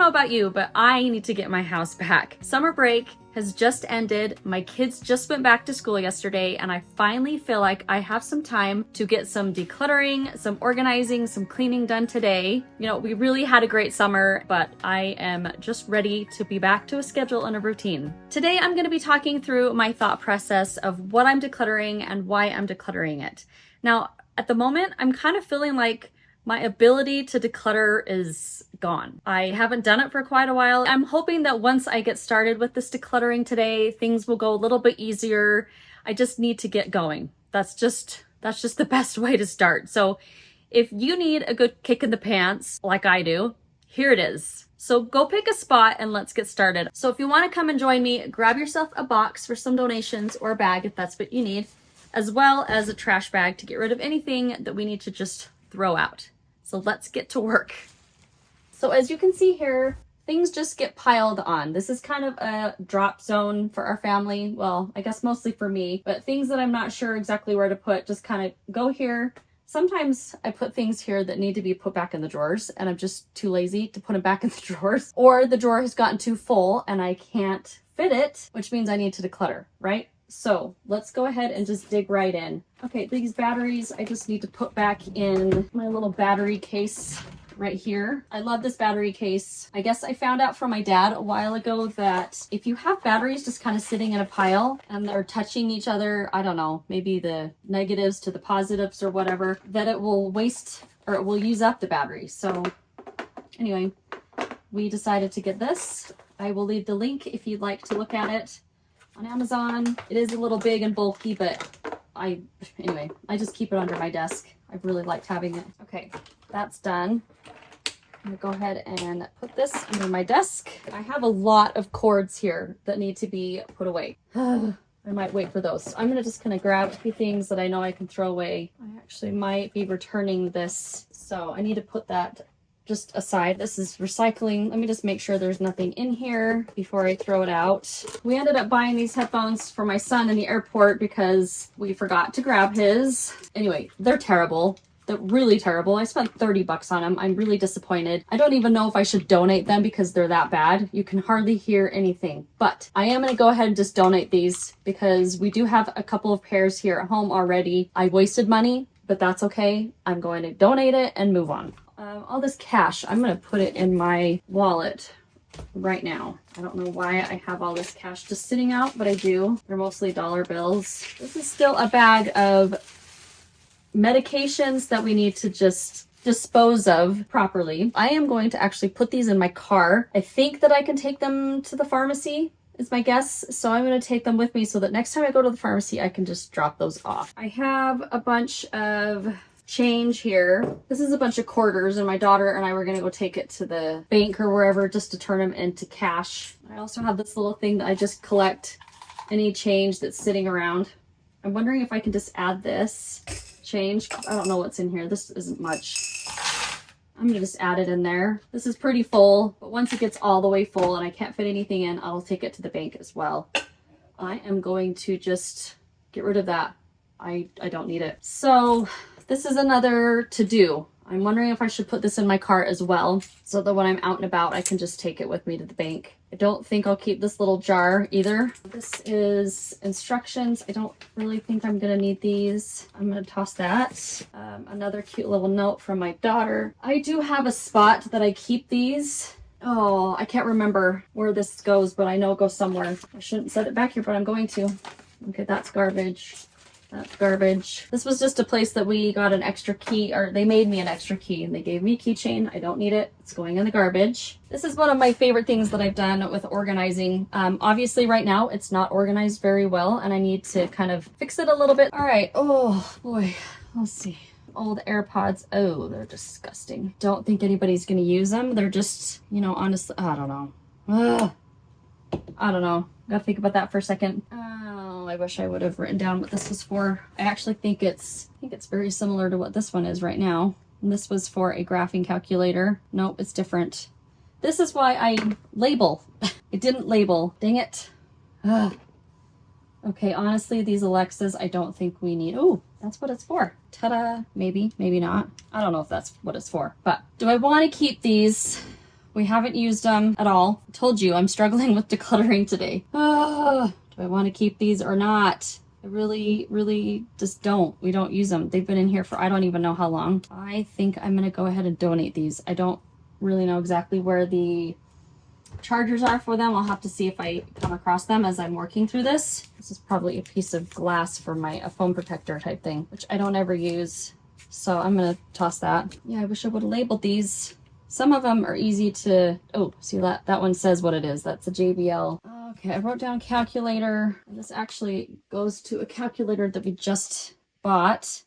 know about you, but I need to get my house back. Summer break has just ended. My kids just went back to school yesterday, and I finally feel like I have some time to get some decluttering, some organizing, some cleaning done today. You know, we really had a great summer, but I am just ready to be back to a schedule and a routine. Today, I'm going to be talking through my thought process of what I'm decluttering and why I'm decluttering it. Now, at the moment, I'm kind of feeling like my ability to declutter is gone. I haven't done it for quite a while. I'm hoping that once I get started with this decluttering today, things will go a little bit easier. I just need to get going. That's just the best way to start. So if you need a good kick in the pants like I do, here it is. So go pick a spot and let's get started. So if you want to come and join me, grab yourself a box for some donations or a bag if that's what you need, as well as a trash bag to get rid of anything that we need to just throw out. So let's get to work. So as you can see here, things just get piled on. This is kind of a drop zone for our family. Well, I guess mostly for me, but things that I'm not sure exactly where to put just kind of go here. Sometimes I put things here that need to be put back in the drawers and I'm just too lazy to put them back in the drawers. Or the drawer has gotten too full and I can't fit it, which means I need to declutter, right? So let's go ahead and just dig right in. Okay, these batteries I just need to put back in my little battery case right here. I love this battery case. I guess I found out from my dad a while ago that if you have batteries just kind of sitting in a pile and they're touching each other, I don't know, maybe the negatives to the positives or whatever, that it will waste or it will use up the battery. So anyway, we decided to get this. I will leave the link if you'd like to look at it on Amazon. It is a little big and bulky, but I just keep it under my desk. I've really liked having it. Okay, that's done. I'm gonna go ahead and put this under my desk. I have a lot of cords here that need to be put away. I might wait for those. So I'm gonna just kind of grab a few things that I know I can throw away. I actually might be returning this, so I need to put that just aside. This is recycling. Let me just make sure there's nothing in here before I throw it out. We ended up buying these headphones for my son in the airport because we forgot to grab his. Anyway, they're terrible. They're really terrible. I spent 30 bucks on them. I'm really disappointed. I don't even know if I should donate them because they're that bad. You can hardly hear anything, but I am going to go ahead and just donate these because we do have a couple of pairs here at home already. I wasted money, but that's okay. I'm going to donate it and move on. All this cash, I'm going to put it in my wallet right now. I don't know why I have all this cash just sitting out, but I do. They're mostly dollar bills. This is still a bag of medications that we need to just dispose of properly. I am going to actually put these in my car. I think that I can take them to the pharmacy is my guess. So I'm going to take them with me so that next time I go to the pharmacy, I can just drop those off. I have a bunch of change here. This is a bunch of quarters and my daughter and I were going to go take it to the bank or wherever just to turn them into cash. I also have this little thing that I just collect any change that's sitting around. I'm wondering if I can just add this change. I don't know what's in here. This isn't much. I'm going to just add it in there. This is pretty full, but once it gets all the way full and I can't fit anything in, I'll take it to the bank as well. I am going to just get rid of that. I don't need it. So this is another to do. I'm wondering if I should put this in my cart as well so that when I'm out and about, I can just take it with me to the bank. I don't think I'll keep this little jar either. This is instructions. I don't really think I'm gonna need these. I'm gonna toss that. Another cute little note from my daughter. I do have a spot that I keep these. Oh, I can't remember where this goes, but I know it goes somewhere. I shouldn't set it back here, but I'm going to. Okay, that's garbage. That's garbage. This was just a place that we got an extra key, or they made me an extra key and they gave me a keychain. I don't need it. It's going in the garbage. This is one of my favorite things that I've done with organizing. Obviously right now it's not organized very well and I need to kind of fix it a little bit. All right. Oh boy. Let's see. Old AirPods. Oh, they're disgusting. Don't think anybody's going to use them. They're just, you know, honestly, I don't know. Ugh. I don't know. Gotta think about that for a second. Oh, I wish I would have written down what this was for. I actually think it's very similar to what this one is right now. And this was for a graphing calculator. Nope, it's different. This is why I label. It didn't label. Dang it. Ugh. Okay, honestly, these Alexas, I don't think we need. Oh, that's what it's for. Ta-da. Maybe, maybe not. I don't know if that's what it's for. But do I want to keep these We haven't used them at all. I told you I'm struggling with decluttering today. Do I want to keep these or not? I really just don't. We don't use them. They've been in here for I don't even know how long. I think I'm going to go ahead and donate these. I don't really know exactly where the chargers are for them. I'll have to see if I come across them as I'm working through this. This is probably a piece of glass for a phone protector type thing, which I don't ever use. So I'm going to toss that. Yeah, I wish I would have labeled these. Some of them are easy to, oh, see that one says what it is. That's a JBL. Okay, I wrote down calculator. This actually goes to a calculator that we just bought.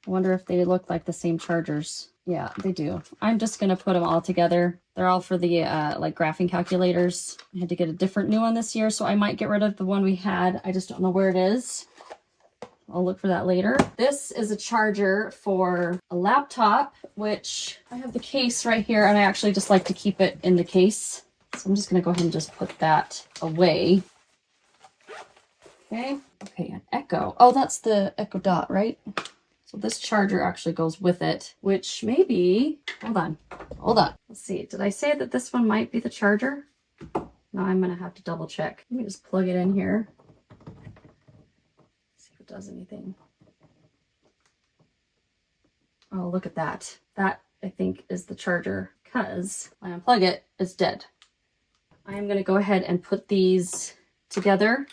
I wonder if they look like the same chargers. Yeah, they do. I'm just going to put them all together. They're all for the like graphing calculators. I had to get a different new one this year, so I might get rid of the one we had. I just don't know where it is. I'll look for that later. This is a charger for a laptop, which I have the case right here, and I actually just like to keep it in the case. So I'm just going to go ahead and just put that away. Okay. Okay, an Echo. Oh, that's the Echo Dot, right? So this charger actually goes with it, which maybe, hold on. Let's see. Did I say that this one might be the charger? No, I'm going to have to double check. Let me just plug it in here. See if it does anything. Oh, look at that. That, I think, is the charger, because when I unplug it, it's dead. I am going to go ahead and put these together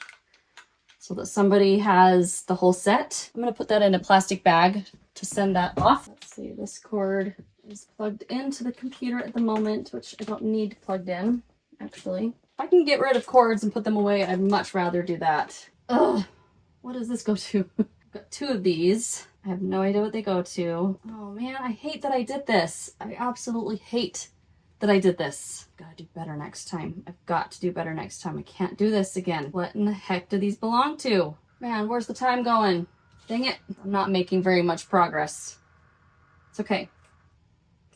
so that somebody has the whole set. I'm going to put that in a plastic bag to send that off. Let's see, this cord is plugged into the computer at the moment, which I don't need plugged in, actually. If I can get rid of cords and put them away, I'd much rather do that. Ugh, what does this go to? I've got two of these. I have no idea what they go to. Oh man, I hate that I did this. I absolutely hate that I did this. Gotta do better next time. I've got to do better next time. I can't do this again. What in the heck do these belong to? Man, where's the time going? Dang it. I'm not making very much progress. It's okay.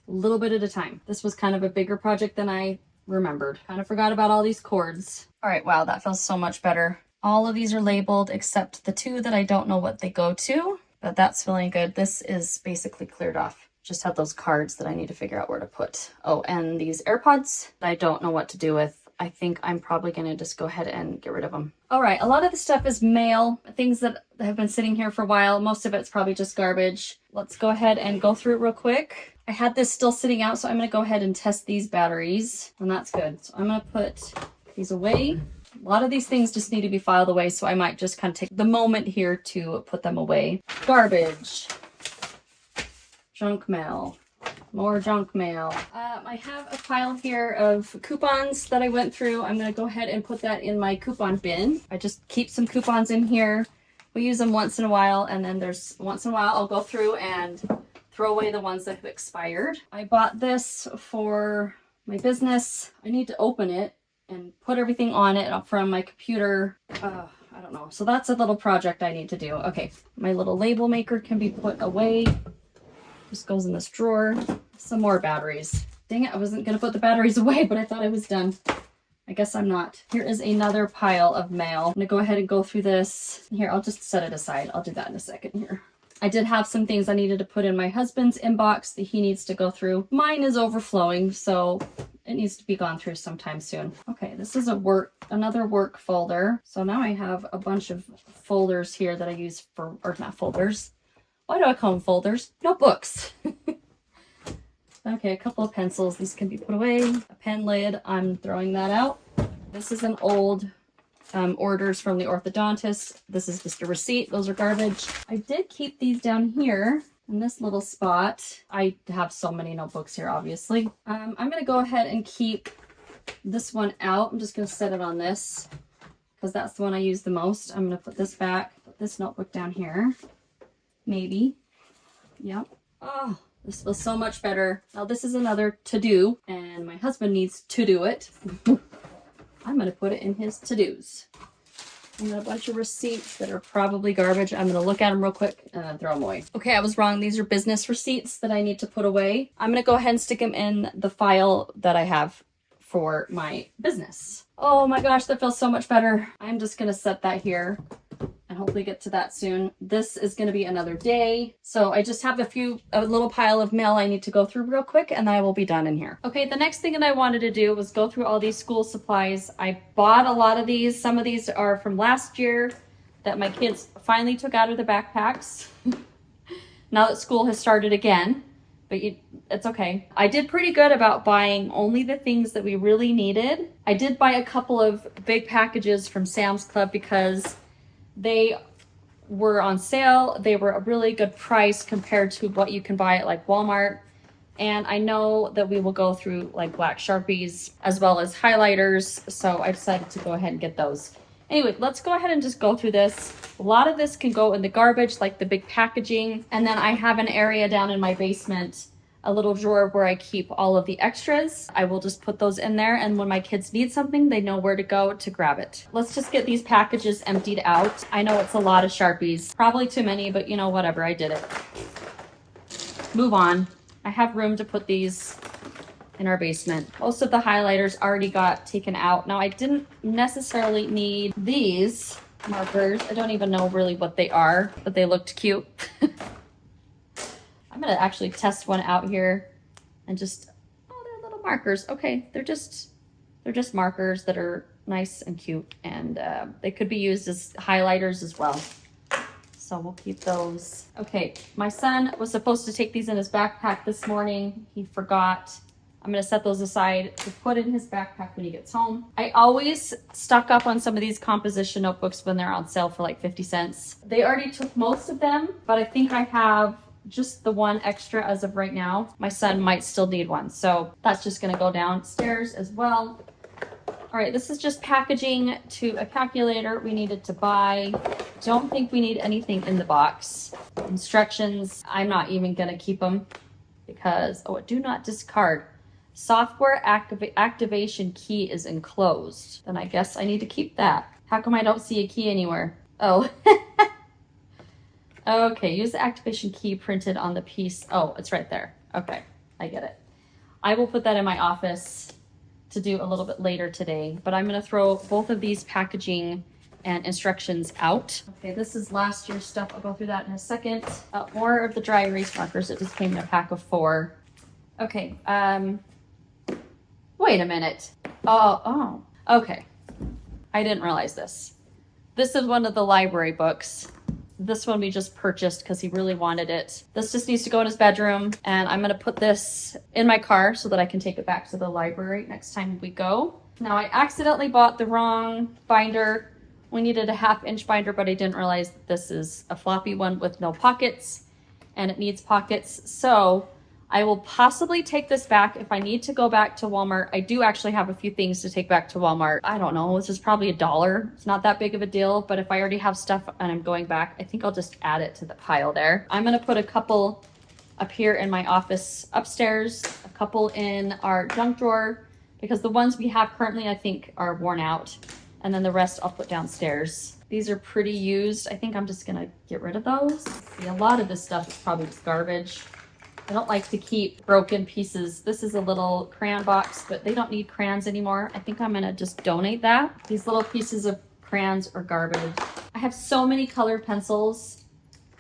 A little bit at a time. This was kind of a bigger project than I remembered. Kind of forgot about all these cords. All right, wow, that feels so much better. All of these are labeled except the two that I don't know what they go to, but that's feeling good. This is basically cleared off. Just have those cards that I need to figure out where to put. Oh, and these AirPods that I don't know what to do with. I think I'm probably going to just go ahead and get rid of them. All right, a lot of the stuff is mail, things that have been sitting here for a while. Most of it's probably just garbage. Let's go ahead and go through it real quick. I had this still sitting out, so I'm going to go ahead and test these batteries, and that's good. So I'm going to put these away. A lot of these things just need to be filed away, so I might just kind of take the moment here to put them away. Garbage. Junk mail. More junk mail. I have a pile here of coupons that I went through. I'm going to go ahead and put that in my coupon bin. I just keep some coupons in here. We use them once in a while, and then once in a while I'll go through and throw away the ones that have expired. I bought this for my business. I need to open it and put everything on it from my computer. I don't know. So that's a little project I need to do. Okay, my little label maker can be put away. Just goes in this drawer. Some more batteries. Dang it, I wasn't going to put the batteries away, but I thought I was done. I guess I'm not. Here is another pile of mail. I'm going to go ahead and go through this. Here, I'll just set it aside. I'll do that in a second here. I did have some things I needed to put in my husband's inbox that he needs to go through. Mine is overflowing, so it needs to be gone through sometime soon. Okay, this is another work folder. So now I have a bunch of folders here that I use for, or not folders. Why do I call them folders? Notebooks. Okay, a couple of pencils. These can be put away. A pen lid, I'm throwing that out. This is an old orders from the orthodontist. This is just a receipt. Those are garbage. I did keep these down here in this little spot. I have so many notebooks here, obviously. I'm going to go ahead and keep this one out. I'm just going to set it on this because that's the one I use the most. I'm going to put this back, put this notebook down here. Maybe. Yep. Oh, this feels so much better. Now this is another to-do, and my husband needs to do it. I'm going to put it in his to-dos. And then a bunch of receipts that are probably garbage. I'm going to look at them real quick and then throw them away. Okay, I was wrong. These are business receipts that I need to put away. I'm going to go ahead and stick them in the file that I have for my business. Oh my gosh, that feels so much better. I'm just going to set that here and hopefully get to that soon. This is going to be another day. So I just have a little pile of mail I need to go through real quick, and then I will be done in here. Okay, the next thing that I wanted to do was go through all these school supplies. I bought a lot of these. Some of these are from last year that my kids finally took out of the backpacks now that school has started again. But it's okay. I did pretty good about buying only the things that we really needed. I did buy a couple of big packages from Sam's Club because they were on sale. They were a really good price compared to what you can buy at like Walmart. And I know that we will go through like black Sharpies as well as highlighters. So I decided to go ahead and get those. Anyway, let's go ahead and just go through this. A lot of this can go in the garbage, like the big packaging. And then I have an area down in my basement, a little drawer where I keep all of the extras. I will just put those in there, and when my kids need something, they know where to go to grab it. Let's just get these packages emptied out. I know it's a lot of Sharpies, probably too many, but you know, whatever, I did it. Move on. I have room to put these in our basement. Most of the highlighters already got taken out. Now I didn't necessarily need these markers. I don't even know really what they are, but they looked cute. I'm gonna actually test one out here and just, oh, they're little markers. Okay, they're just markers that are nice and cute, and they could be used as highlighters as well. So we'll keep those. Okay, my son was supposed to take these in his backpack this morning. He forgot. I'm gonna set those aside to put in his backpack when he gets home. I always stock up on some of these composition notebooks when they're on sale for like 50 cents. They already took most of them, but I think I have just the one extra as of right now. My son might still need one, so that's just gonna go downstairs as well. All right, this is just packaging to a calculator we needed to buy. Don't think we need anything in the box. Instructions, I'm not even gonna keep them because, oh, do not discard. Software activation key is enclosed. Then I guess I need to keep that. How come I don't see a key anywhere? Oh. Okay, use the activation key printed on the piece. Oh, it's right there. Okay, I get it. I will put that in my office to do a little bit later today, but I'm gonna throw both of these packaging and instructions out. Okay, this is last year's stuff. I'll go through that in a second. More of the dry erase markers. It just came in a pack of 4. Okay, wait a minute. Oh, okay. I didn't realize this. This is one of the library books. This one we just purchased because he really wanted it. This just needs to go in his bedroom, and I'm gonna put this in my car so that I can take it back to the library next time we go. Now I accidentally bought the wrong binder. We needed a 1/2-inch binder, but I didn't realize that this is a floppy one with no pockets, and it needs pockets. So I will possibly take this back if I need to go back to Walmart. I do actually have a few things to take back to Walmart. I don't know, this is probably $1. It's not that big of a deal, but if I already have stuff and I'm going back, I think I'll just add it to the pile there. I'm gonna put a couple up here in my office upstairs, a couple in our junk drawer, because the ones we have currently I think are worn out, and then the rest I'll put downstairs. These are pretty used. I think I'm just gonna get rid of those. See, a lot of this stuff is probably just garbage. I don't like to keep broken pieces. This is a little crayon box, but they don't need crayons anymore. I think I'm gonna just donate that. These little pieces of crayons are garbage. I have so many colored pencils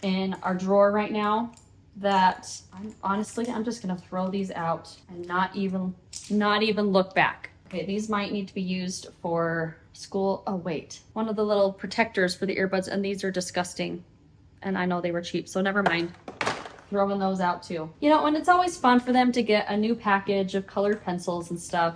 in our drawer right now that I'm just gonna throw these out and not even look back. Okay, these might need to be used for school. Oh wait, one of the little protectors for the earbuds, and these are disgusting. And I know they were cheap, so never mind. Throwing those out too. You know, and it's always fun for them to get a new package of colored pencils and stuff.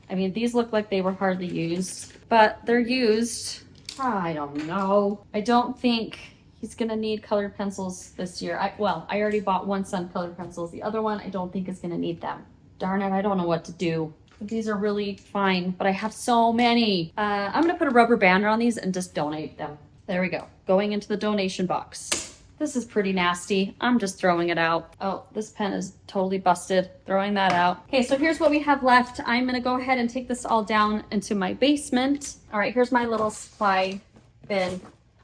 I mean, these look like they were hardly used, but they're used. I don't know. I don't think he's gonna need colored pencils this year. I already bought one son colored pencils. The other one, I don't think is gonna need them. Darn it, I don't know what to do. These are really fine, but I have so many. I'm gonna put a rubber band on these and just donate them. There we go, going into the donation box. This is pretty nasty. I'm just throwing it out. Oh, this pen is totally busted. Throwing that out. Okay, so here's what we have left. I'm gonna go ahead and take this all down into my basement. All right, here's my little supply bin.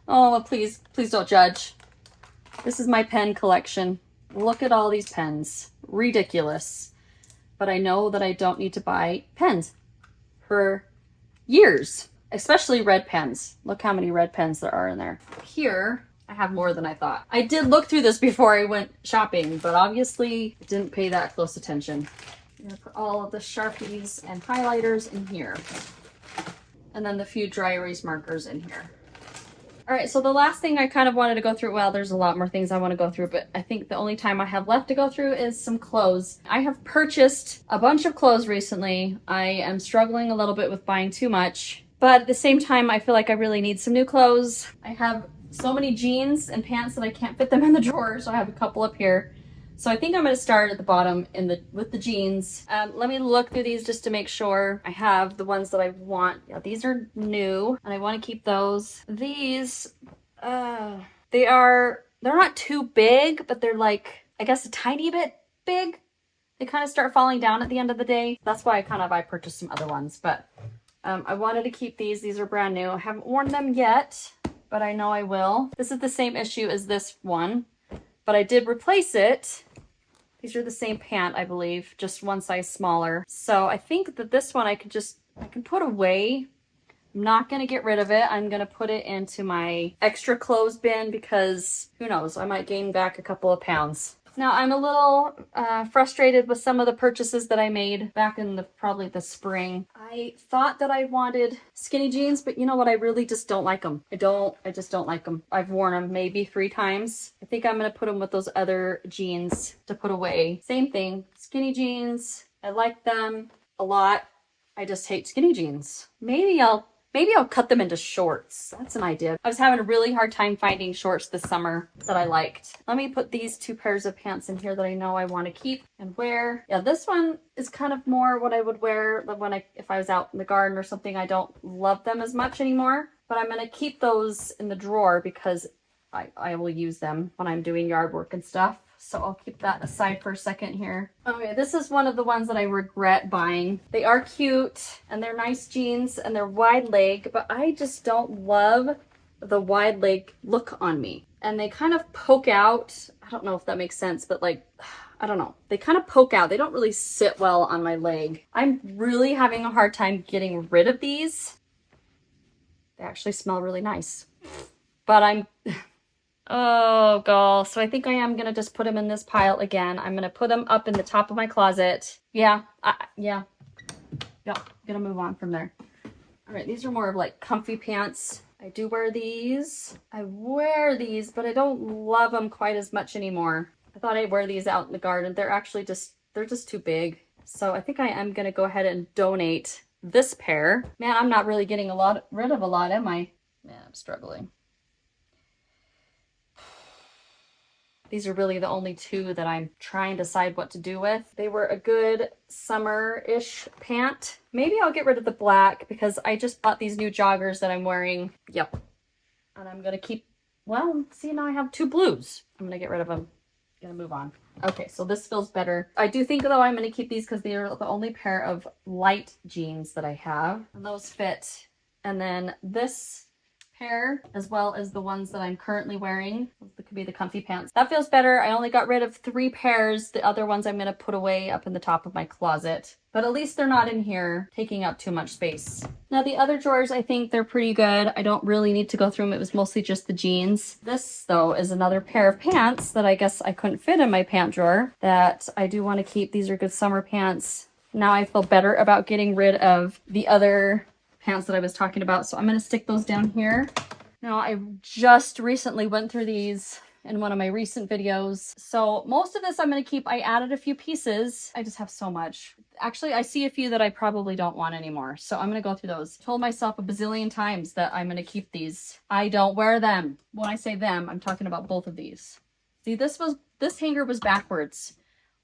Oh, please don't judge. This is my pen collection. Look at all these pens. Ridiculous. But I know that I don't need to buy pens for years. especially red pens. Look how many red pens there are in there. Here, I have more than I thought. I did look through this before I went shopping, but obviously didn't pay that close attention. I'm gonna put all of the Sharpies and highlighters in here. And then the few dry erase markers in here. All right, so the last thing I kind of wanted to go through, well, there's a lot more things I want to go through, but I think the only time I have left to go through is some clothes. I have purchased a bunch of clothes recently. I am struggling a little bit with buying too much, but at the same time, I feel like I really need some new clothes. I have so many jeans and pants that I can't fit them in the drawer, so I have a couple up here. So I think I'm going to start at the bottom with the jeans. Let me look through these just to make sure I have the ones that I want. Yeah, these are new and I want to keep those. These, they're not too big, but they're like, I guess a tiny bit big. They kind of start falling down at the end of the day. That's why I purchased some other ones, but I wanted to keep these. These are brand new. I haven't worn them yet, but I know I will. This is the same issue as this one, but I did replace it. These are the same pant, I believe, just one size smaller. So I think that this one I can put away. I'm not going to get rid of it. I'm going to put it into my extra clothes bin because who knows, I might gain back a couple of pounds. Now I'm a little frustrated with some of the purchases that I made back in probably the spring. I thought that I wanted skinny jeans, but you know what? I really just don't like them. I just don't like them. I've worn them maybe 3 times. I think I'm going to put them with those other jeans to put away. Same thing, skinny jeans. I like them a lot. I just hate skinny jeans. Maybe I'll cut them into shorts. That's an idea. I was having a really hard time finding shorts this summer that I liked. Let me put these 2 pairs of pants in here that I know I want to keep and wear. Yeah, this one is kind of more what I would wear if I was out in the garden or something. I don't love them as much anymore, but I'm going to keep those in the drawer because I will use them when I'm doing yard work and stuff. So I'll keep that aside for a second here. Okay, this is one of the ones that I regret buying. They are cute and they're nice jeans and they're wide leg, but I just don't love the wide leg look on me. And they kind of poke out. I don't know if that makes sense, but like, I don't know. They kind of poke out. They don't really sit well on my leg. I'm really having a hard time getting rid of these. They actually smell really nice, but oh, gall. So I think I am going to just put them in this pile again. I'm going to put them up in the top of my closet. Yeah, gonna move on from there. All right, these are more of like comfy pants. I do wear these. I wear these, but I don't love them quite as much anymore. I thought I'd wear these out in the garden. They're just too big. So I think I am going to go ahead and donate this pair. Man, I'm not really getting rid of a lot, am I? Man, I'm struggling. These are really the only 2 that I'm trying to decide what to do with. They were a good summer-ish pant. Maybe I'll get rid of the black because I just bought these new joggers that I'm wearing. Yep. And I'm going to keep, well, see, now I have 2 blues. I'm going to get rid of them. Gonna move on. Okay, so this feels better. I do think though I'm going to keep these because they are the only pair of light jeans that I have. And those fit. And then this pair, as well as the ones that I'm currently wearing. That could be the comfy pants. That feels better. I only got rid of 3 pairs. The other ones I'm going to put away up in the top of my closet. But at least they're not in here taking up too much space. Now the other drawers, I think they're pretty good. I don't really need to go through them. It was mostly just the jeans. This though is another pair of pants that I guess I couldn't fit in my pant drawer that I do want to keep. These are good summer pants. Now I feel better about getting rid of the other pants that I was talking about, so I'm going to stick those down here. Now I just recently went through these in one of my recent videos, so most of this I'm going to keep. I added a few pieces. I just have so much. Actually, I see a few that I probably don't want anymore, so I'm going to go through those. I told myself a bazillion times that I'm going to keep these. I don't wear them. When I say them, I'm talking about both of these. See, this hanger was backwards,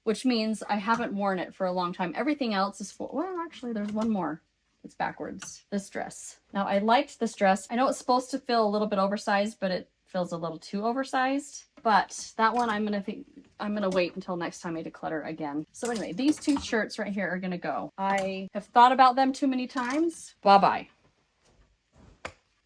which means I haven't worn it for a long time. Everything else is well, actually there's one more. It's backwards. This dress. Now I liked this dress. I know it's supposed to feel a little bit oversized, but it feels a little too oversized. But that one I'm gonna wait until next time I declutter again. So anyway, these 2 shirts right here are gonna go. I have thought about them too many times. Bye-bye.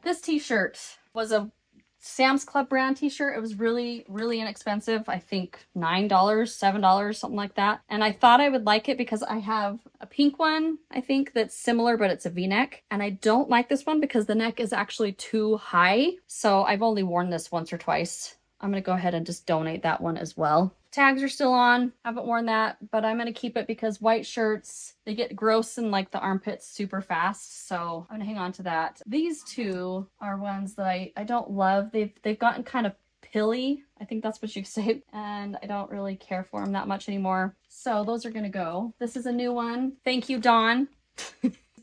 This t-shirt was a Sam's Club brand t-shirt. It was really, really inexpensive. I think $9, $7, something like that. And I thought I would like it because I have a pink one, I think, that's similar, but it's a V-neck. And I don't like this one because the neck is actually too high. So I've only worn this once or twice. I'm going to go ahead and just donate that one as well. Tags are still on. Haven't worn that, but I'm going to keep it because white shirts, they get gross in like the armpits super fast. So I'm going to hang on to that. These two are ones that I don't love. They've gotten kind of pilly. I think that's what you say. And I don't really care for them that much anymore. So those are going to go. This is a new one. Thank you, Dawn.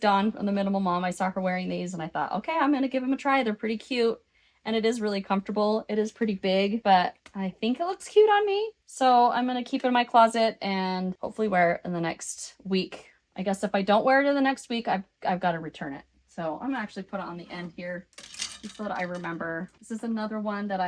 Dawn from the Minimal Mom. I saw her wearing these and I thought, okay, I'm going to give them a try. They're pretty cute. And it is really comfortable. It is pretty big, but I think it looks cute on me. So I'm going to keep it in my closet and hopefully wear it in the next week. I guess if I don't wear it in the next week, I've got to return it. So I'm going to actually put it on the end here just so that I remember. This is another one that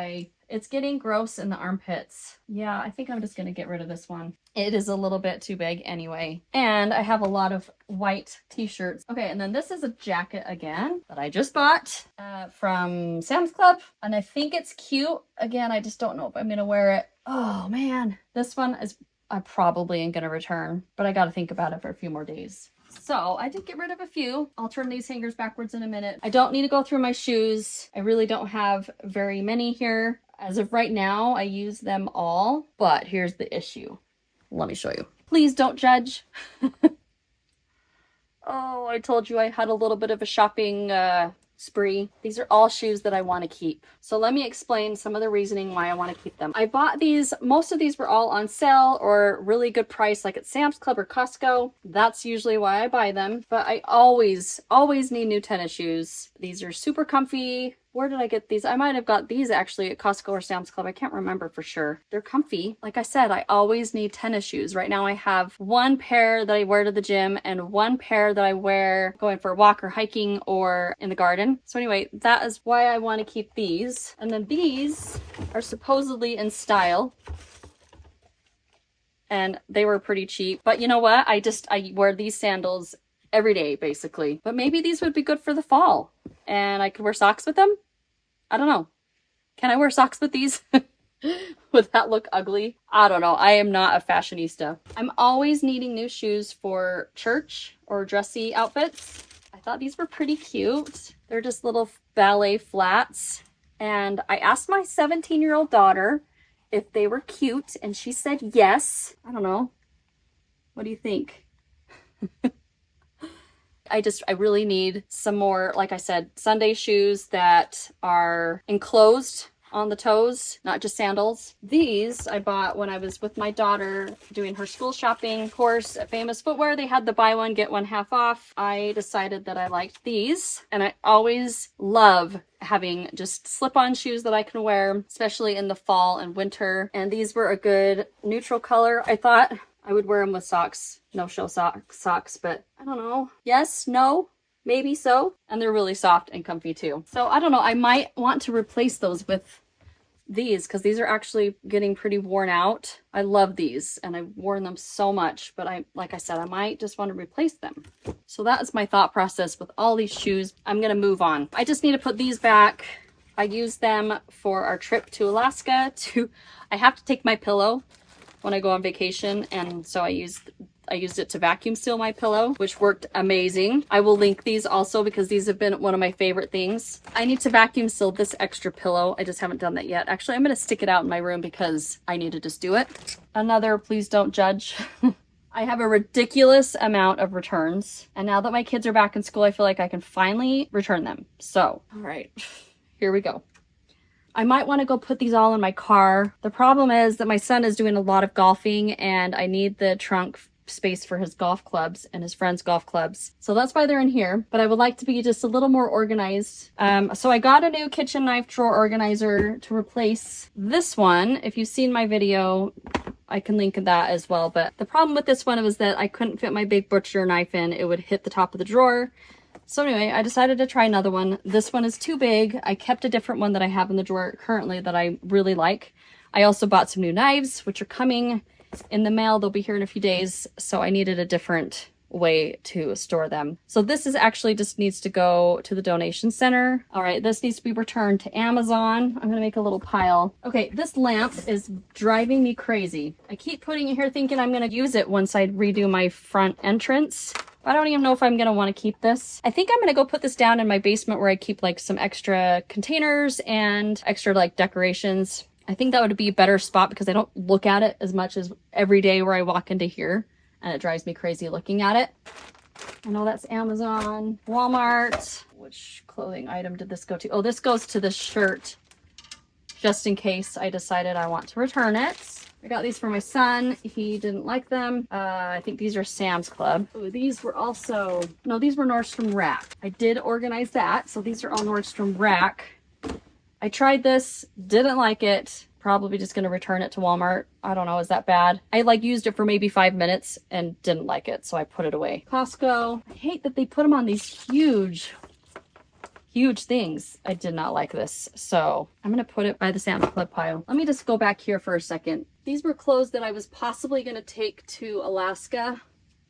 it's getting gross in the armpits. Yeah, I think I'm just going to get rid of this one. It is a little bit too big anyway. And I have a lot of white t-shirts. Okay, and then this is a jacket again that I just bought from Sam's Club. And I think it's cute. Again, I just don't know if I'm going to wear it. Oh, man. This one is I probably am going to return, but I got to think about it for a few more days. So I did get rid of a few. I'll turn these hangers backwards in a minute. I don't need to go through my shoes. I really don't have very many here. As of right now, I use them all, but here's the issue. Let me show you. Please don't judge. Oh, I told you I had a little bit of a shopping spree. These are all shoes that I want to keep. So let me explain some of the reasoning why I want to keep them. I bought these, most of these were all on sale or really good price, like at Sam's Club or Costco. That's usually why I buy them, but I always need new tennis shoes. These are super comfy. Where did I get these? I might have got these actually at Costco or Sam's Club. I can't remember for sure. They're comfy. Like I said, I always need tennis shoes. Right now I have one pair that I wear to the gym and one pair that I wear going for a walk or hiking or in the garden. So anyway, that is why I want to keep these. And then these are supposedly in style. And they were pretty cheap. But you know what? I wear these sandals every day basically. But maybe these would be good for the fall. And I could wear socks with them. I don't know. Can I wear socks with these? Would that look ugly? I don't know. I am not a fashionista. I'm always needing new shoes for church or dressy outfits. I thought these were pretty cute. They're just little ballet flats. And I asked my 17-year-old daughter if they were cute, and she said yes. I don't know. What do you think? I really need some more, like I said, Sunday shoes that are enclosed on the toes, not just sandals. These I bought when I was with my daughter doing her school shopping course at Famous Footwear. They had the buy one, get one half off. I decided that I liked these, and I always love having just slip-on shoes that I can wear, especially in the fall and winter. And these were a good neutral color. I thought I would wear them with socks, no-show socks, but I don't know. Yes, no, maybe so. And they're really soft and comfy too. So I don't know, I might want to replace those with these because these are actually getting pretty worn out. I love these and I've worn them so much, but like I said, I might just want to replace them. So that is my thought process with all these shoes. I'm going to move on. I just need to put these back. I used them for our trip to Alaska I have to take my pillow when I go on vacation, and so I used it to vacuum seal my pillow, which worked amazing. I will link these also because these have been one of my favorite things. I need to vacuum seal this extra pillow. I just haven't done that yet. Actually, I'm going to stick it out in my room because I need to just do it. Another please don't judge. I have a ridiculous amount of returns, and now that my kids are back in school, I feel like I can finally return them. So, all right, here we go. I might want to go put these all in my car. The problem is that my son is doing a lot of golfing and I need the trunk space for his golf clubs and his friends' golf clubs. So that's why they're in here, but I would like to be just a little more organized. So I got a new kitchen knife drawer organizer to replace this one. If you've seen my video, I can link that as well. But the problem with this one was that I couldn't fit my big butcher knife in. It would hit the top of the drawer. So anyway, I decided to try another one. This one is too big. I kept a different one that I have in the drawer currently that I really like. I also bought some new knives, which are coming in the mail. They'll be here in a few days. So I needed a different way to store them. So this is actually just needs to go to the donation center. All right, this needs to be returned to Amazon. I'm gonna make a little pile. Okay, this lamp is driving me crazy. I keep putting it here thinking I'm gonna use it once I redo my front entrance. I don't even know if I'm gonna want to keep this. I think I'm gonna go put this down in my basement where I keep like some extra containers and extra like decorations. I think that would be a better spot because I don't look at it as much as every day where I walk into here. And it drives me crazy looking at it. I know that's Amazon, Walmart. Which clothing item did this go to? Oh, this goes to the shirt, just in case I decided I want to return it. I got these for my son. He didn't like them. I think these are Sam's Club. Oh, these were also, no, these were Nordstrom Rack. I did organize that. So these are all Nordstrom Rack. I tried this, didn't like it. Probably just going to return it to Walmart. I don't know, is that bad? I like used it for maybe 5 minutes and didn't like it, so I put it away. Costco. I hate that they put them on these huge things. I did not like this, so I'm going to put it by the Sam's Club pile. Let me just go back here for a second. These were clothes that I was possibly going to take to Alaska,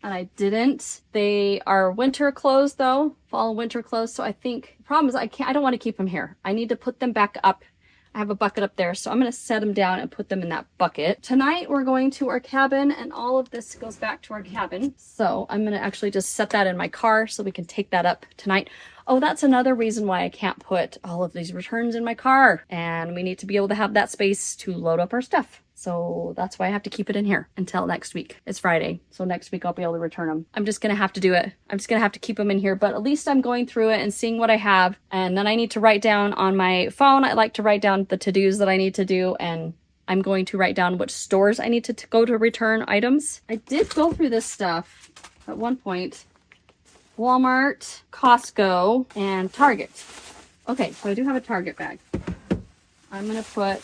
and I didn't. They are winter clothes though, fall and winter clothes, so I think the problem is I don't want to keep them here. I need to put them back up. I have a bucket up there, so I'm going to set them down and put them in that bucket. Tonight, we're going to our cabin, and all of this goes back to our cabin. So I'm going to actually just set that in my car so we can take that up tonight. Oh, that's another reason why I can't put all of these returns in my car. And we need to be able to have that space to load up our stuff. So that's why I have to keep it in here until next week. It's Friday, so next week I'll be able to return them. I'm just gonna have to do it. I'm just gonna have to keep them in here, but at least I'm going through it and seeing what I have. And then I need to write down on my phone. I like to write down the to-dos that I need to do, and I'm going to write down which stores I need to go to return items. I did go through this stuff at one point. Walmart, Costco, and Target. Okay, so I do have a Target bag. I'm going to put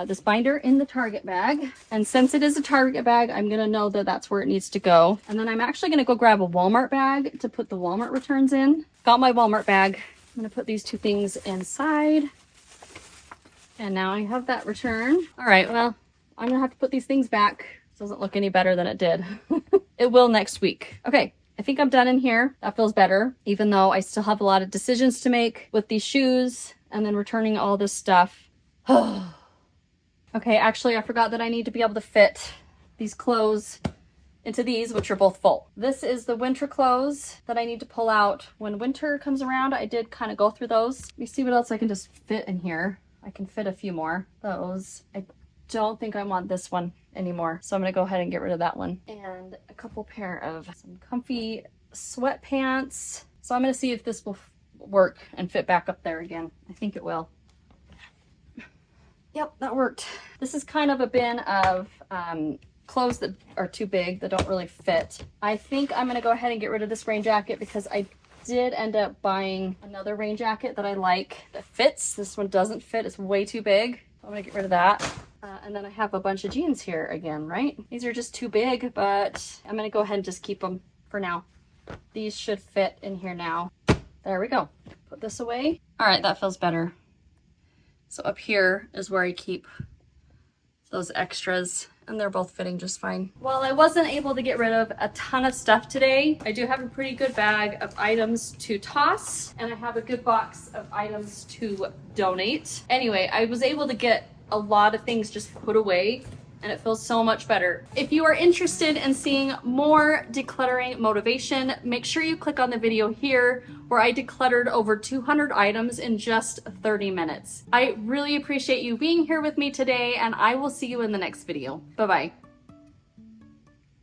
this binder in the Target bag. And since it is a Target bag, I'm going to know that that's where it needs to go. And then I'm actually going to go grab a Walmart bag to put the Walmart returns in. Got my Walmart bag. I'm going to put these two things inside. And now I have that return. All right, well, I'm going to have to put these things back. It doesn't look any better than it did. It will next week. Okay. I think I'm done in here. That feels better, even though I still have a lot of decisions to make with these shoes and then returning all this stuff. Okay, actually, I forgot that I need to be able to fit these clothes into these, which are both full. This is the winter clothes that I need to pull out when winter comes around. I did kind of go through those. Let me see what else I can just fit in here. I can fit a few more. Those. I don't think I want this one anymore, so I'm gonna go ahead and get rid of that one. And a couple pair of some comfy sweatpants. So I'm gonna see if this will work and fit back up there again. I think it will. Yep, that worked. This is kind of a bin of clothes that are too big, that don't really fit. I think I'm gonna go ahead and get rid of this rain jacket because I did end up buying another rain jacket that I like that fits. This one doesn't fit, it's way too big. I'm gonna get rid of that. And then I have a bunch of jeans here again, right? These are just too big, but I'm gonna go ahead and just keep them for now. These should fit in here now. There we go. Put this away. All right, that feels better. So up here is where I keep those extras, and they're both fitting just fine. Well, I wasn't able to get rid of a ton of stuff today. I do have a pretty good bag of items to toss, and I have a good box of items to donate. Anyway, I was able to get a lot of things just put away, and it feels so much better. If you are interested in seeing more decluttering motivation, make sure you click on the video here where I decluttered over 200 items in just 30 minutes. I really appreciate you being here with me today, and I will see you in the next video. Bye-bye.